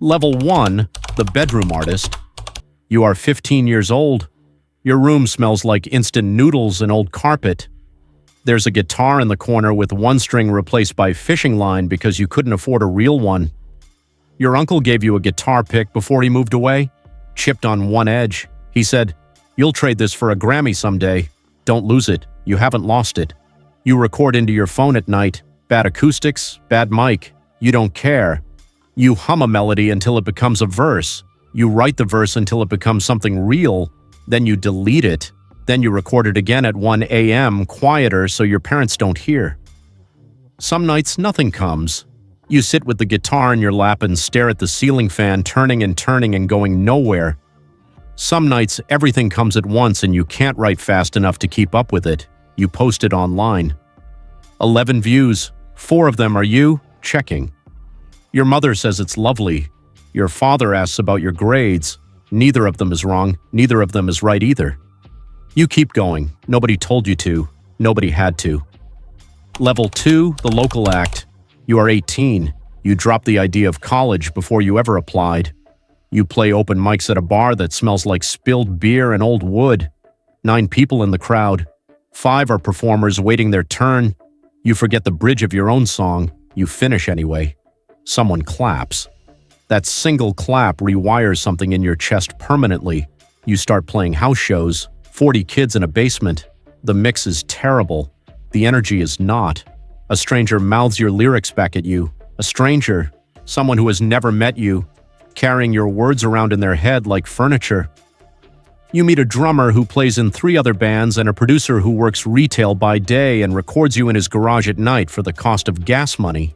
Level 1, the bedroom artist. You are 15 years old. Your room smells like instant noodles and old carpet. There's a guitar in the corner with one string replaced by fishing line because you couldn't afford a real one. Your uncle gave you a guitar pick before he moved away, chipped on one edge. He said, "You'll trade this for a Grammy someday. Don't lose it. You haven't lost it." You record into your phone at night. Bad acoustics, bad mic. You don't care. You hum a melody until it becomes a verse. You write the verse until it becomes something real. Then you delete it. Then you record it again at 1 a.m., quieter so your parents don't hear. Some nights nothing comes. You sit with the guitar in your lap and stare at the ceiling fan turning and going nowhere. Some nights everything comes at once and you can't write fast enough to keep up with it. You post it online. 11 views. 4 of them are you checking. Your mother says it's lovely. Your father asks about your grades. Neither of them is wrong. Neither of them is right either. You keep going. Nobody told you to. Nobody had to. Level 2, the local act. You are 18. You drop the idea of college before you ever applied. You play open mics at a bar that smells like spilled beer and old wood. 9 people in the crowd. 5 are performers waiting their turn. You forget the bridge of your own song. You finish anyway. Someone claps. That single clap rewires something in your chest permanently. You start playing house shows. 40 kids in a basement. The mix is terrible. The energy is not. A stranger mouths your lyrics back at you. A stranger, someone who has never met you, carrying your words around in their head like furniture. You meet a drummer who plays in 3 other bands and a producer who works retail by day and records you in his garage at night for the cost of gas money.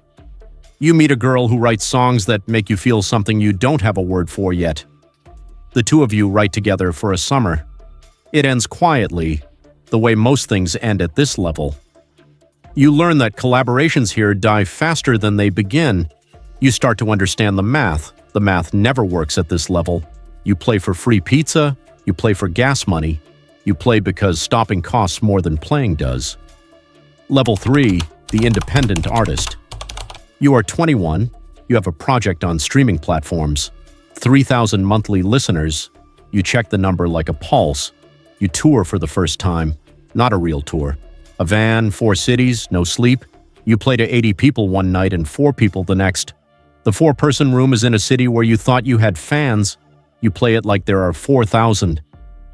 You meet a girl who writes songs that make you feel something you don't have a word for yet. The 2 of you write together for a summer. It ends quietly, the way most things end at this level. You learn that collaborations here die faster than they begin. You start to understand the math. The math never works at this level. You play for free pizza. You play for gas money. You play because stopping costs more than playing does. Level 3, the independent artist. You are 21. You have a project on streaming platforms. 3,000 monthly listeners. You check the number like a pulse. You tour for the first time. Not a real tour. A van, 4 cities, no sleep. You play to 80 people one night and 4 people the next. The 4-person room is in a city where you thought you had fans. You play it like there are 4,000.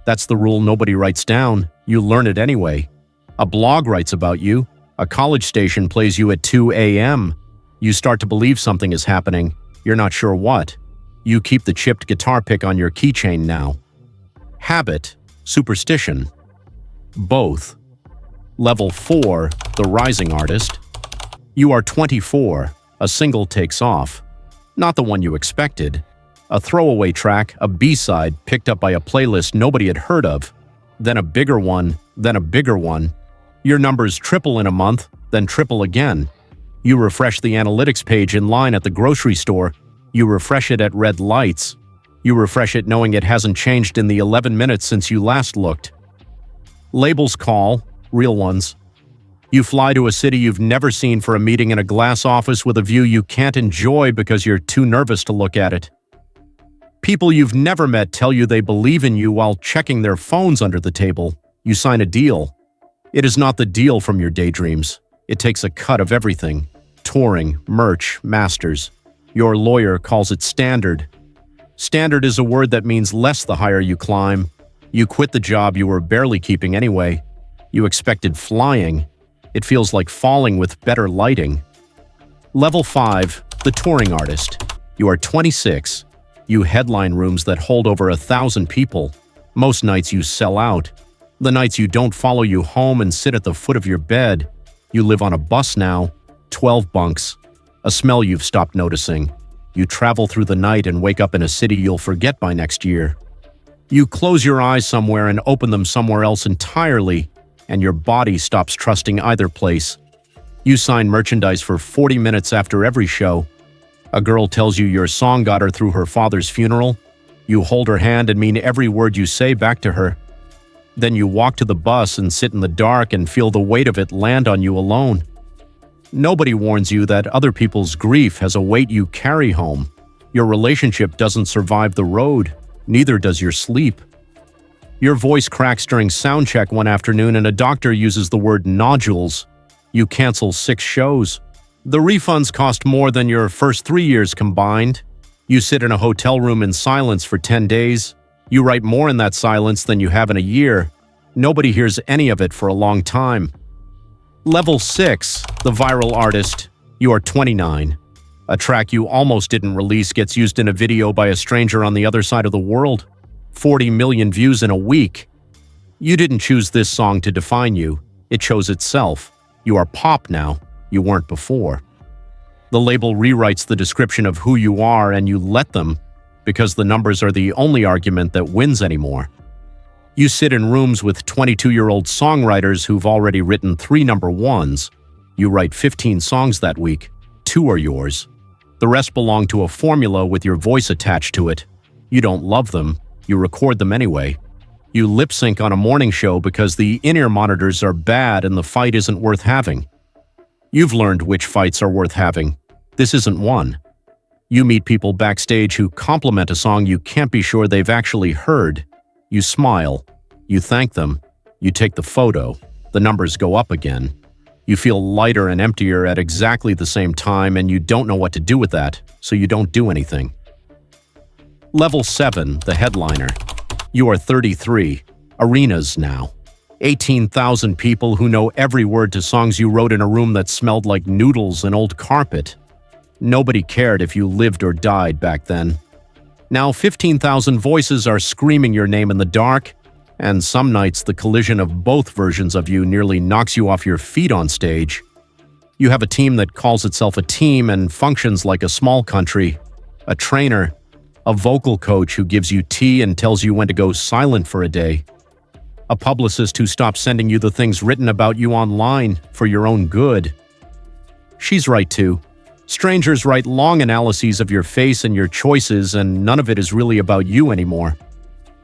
That's the rule nobody writes down. You learn it anyway. A blog writes about you. A college station plays you at 2 a.m. You start to believe something is happening. You're not sure what. You keep the chipped guitar pick on your keychain now. Habit, superstition. Both. Level 4, the rising artist. You are 24. A single takes off. Not the one you expected. A throwaway track, a B-side picked up by a playlist nobody had heard of. Then a bigger one, then a bigger one. Your numbers triple in a month, then triple again. You refresh the analytics page in line at the grocery store. You refresh it at red lights. You refresh it knowing it hasn't changed in the 11 minutes since you last looked. Labels call, real ones. You fly to a city you've never seen for a meeting in a glass office with a view you can't enjoy because you're too nervous to look at it. People you've never met tell you they believe in you while checking their phones under the table. You sign a deal. It is not the deal from your daydreams. It takes a cut of everything. Touring, merch, masters. Your lawyer calls it standard. Standard is a word that means less the higher you climb. You quit the job you were barely keeping anyway. You expected flying. It feels like falling with better lighting. Level 5, the touring artist. You are 26. You headline rooms that hold over 1,000 people. Most nights you sell out. The nights you don't follow you home and sit at the foot of your bed. You live on a bus now, 12 bunks. A smell you've stopped noticing. You travel through the night and wake up in a city you'll forget by next year. You close your eyes somewhere and open them somewhere else entirely, and your body stops trusting either place. You sign merchandise for 40 minutes after every show. A girl tells you your song got her through her father's funeral. You hold her hand and mean every word you say back to her. Then you walk to the bus and sit in the dark and feel the weight of it land on you alone. Nobody warns you that other people's grief has a weight you carry home. Your relationship doesn't survive the road, neither does your sleep. Your voice cracks during sound check one afternoon and a doctor uses the word nodules. You cancel 6 shows. The refunds cost more than your first 3 years combined. You sit in a hotel room in silence for 10 days. You write more in that silence than you have in a year. Nobody hears any of it for a long time. Level 6, the viral artist. You are 29. A track you almost didn't release gets used in a video by a stranger on the other side of the world. 40 million views in a week. You didn't choose this song to define you. It chose itself. You are pop now. You weren't before. The label rewrites the description of who you are and you let them, because the numbers are the only argument that wins anymore. You sit in rooms with 22-year-old songwriters who've already written 3 number ones. You write 15 songs that week. 2 are yours. The rest belong to a formula with your voice attached to it. You don't love them. You record them anyway. You lip sync on a morning show because the in-ear monitors are bad and the fight isn't worth having. You've learned which fights are worth having. This isn't one. You meet people backstage who compliment a song you can't be sure they've actually heard. You smile. You thank them. You take the photo. The numbers go up again. You feel lighter and emptier at exactly the same time and you don't know what to do with that, so you don't do anything. Level 7, the headliner. You are 33. Arenas now. 18,000 people who know every word to songs you wrote in a room that smelled like noodles and old carpet. Nobody cared if you lived or died back then. Now 15,000 voices are screaming your name in the dark, and some nights the collision of both versions of you nearly knocks you off your feet on stage. You have a team that calls itself a team and functions like a small country, a trainer, a vocal coach who gives you tea and tells you when to go silent for a day, a publicist who stops sending you the things written about you online for your own good. She's right too. Strangers write long analyses of your face and your choices, and none of it is really about you anymore.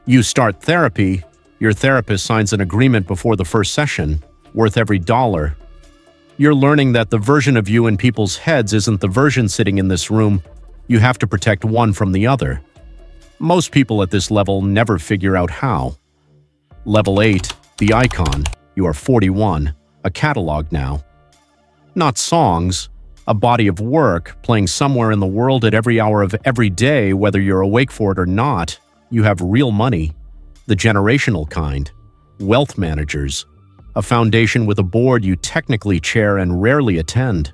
You start therapy. Your therapist signs an agreement before the first session, worth every dollar. You're learning that the version of you in people's heads isn't the version sitting in this room. You have to protect one from the other. Most people at this level never figure out how. Level 8, the icon. You are 41, a catalog now. Not songs, a body of work playing somewhere in the world at every hour of every day, whether you're awake for it or not. You have real money, the generational kind, wealth managers, a foundation with a board you technically chair and rarely attend.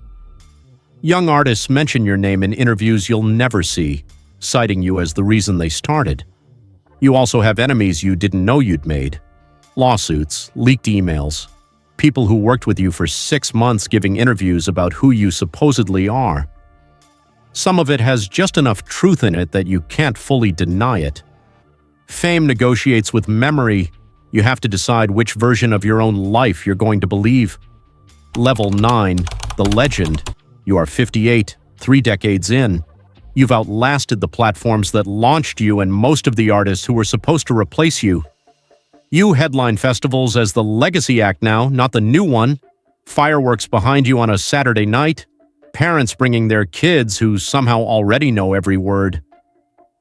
Young artists mention your name in interviews you'll never see, citing you as the reason they started. You also have enemies you didn't know you'd made. Lawsuits, leaked emails, people who worked with you for 6 months giving interviews about who you supposedly are. Some of it has just enough truth in it that you can't fully deny it. Fame negotiates with memory. You have to decide which version of your own life you're going to believe. Level 9, the legend. You are 58, 3 decades in. You've outlasted the platforms that launched you and most of the artists who were supposed to replace you. You headline festivals as the legacy act now, not the new one. Fireworks behind you on a Saturday night. Parents bringing their kids who somehow already know every word.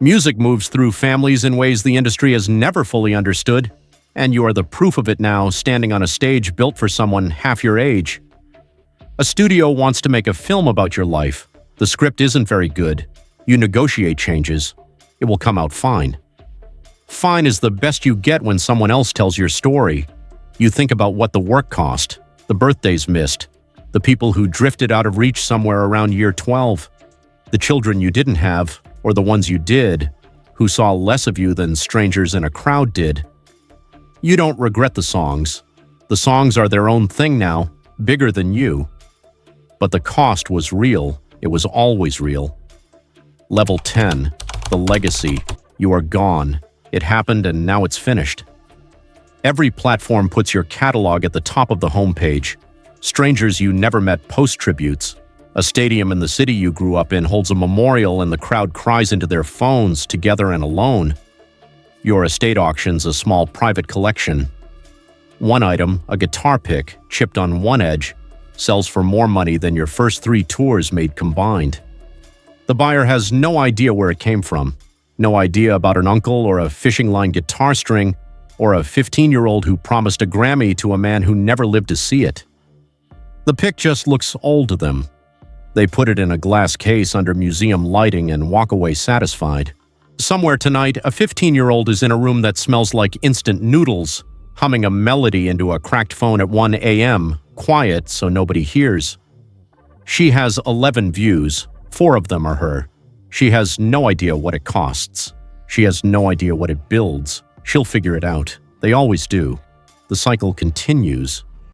Music moves through families in ways the industry has never fully understood, and you are the proof of it now, standing on a stage built for someone half your age. A studio wants to make a film about your life. The script isn't very good. You negotiate changes. It will come out fine. Fine is the best you get when someone else tells your story. You think about what the work cost, the birthdays missed, the people who drifted out of reach somewhere around year 12, the children you didn't have, or the ones you did, who saw less of you than strangers in a crowd did. You don't regret the songs. The songs are their own thing now, bigger than you. But the cost was real. It was always real. Level 10, the legacy. You are gone. It happened and now it's finished. Every platform puts your catalog at the top of the homepage. Strangers you never met post tributes. A stadium in the city you grew up in holds a memorial and the crowd cries into their phones, together and alone. Your estate auction's a small private collection. One item, a guitar pick, chipped on one edge, sells for more money than your first 3 tours made combined. The buyer has no idea where it came from. No idea about an uncle or a fishing line guitar string or a 15-year-old who promised a Grammy to a man who never lived to see it. The pic just looks old to them. They put it in a glass case under museum lighting and walk away satisfied. Somewhere tonight, a 15-year-old is in a room that smells like instant noodles, humming a melody into a cracked phone at 1 a.m., quiet so nobody hears. She has 11 views. 4 of them are her. She has no idea what it costs. She has no idea what it builds. She'll figure it out. They always do. The cycle continues.